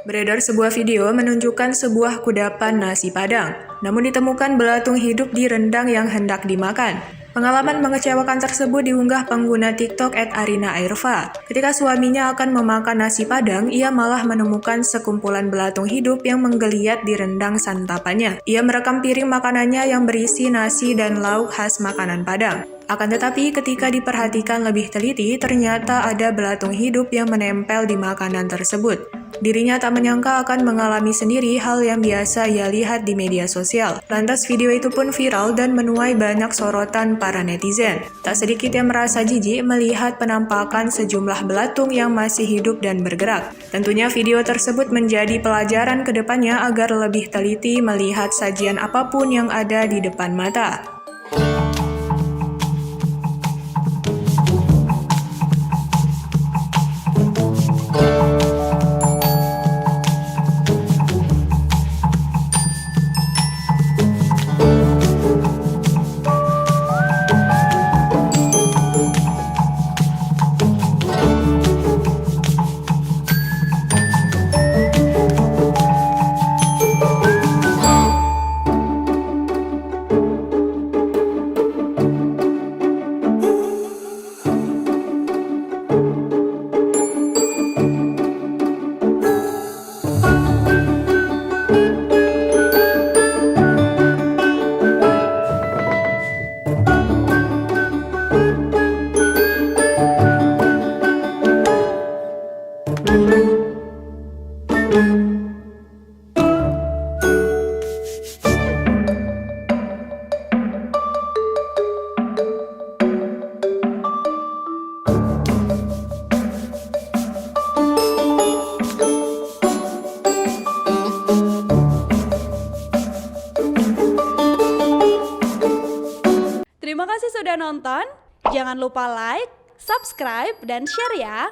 Beredar sebuah video menunjukkan sebuah kudapan nasi Padang, namun ditemukan belatung hidup di rendang yang hendak dimakan. Pengalaman mengecewakan tersebut diunggah pengguna TikTok @arina_airfa. Ketika suaminya akan memakan nasi Padang, ia malah menemukan sekumpulan belatung hidup yang menggeliat di rendang santapannya. Ia merekam piring makanannya yang berisi nasi dan lauk khas makanan Padang. Akan tetapi, ketika diperhatikan lebih teliti, ternyata ada belatung hidup yang menempel di makanan tersebut. Dirinya tak menyangka akan mengalami sendiri hal yang biasa ia lihat di media sosial. Lantas video itu pun viral dan menuai banyak sorotan para netizen. Tak sedikit yang merasa jijik melihat penampakan sejumlah belatung yang masih hidup dan bergerak. Tentunya video tersebut menjadi pelajaran ke depannya agar lebih teliti melihat sajian apapun yang ada di depan mata. Terima kasih sudah nonton. Jangan lupa like, subscribe, dan share ya.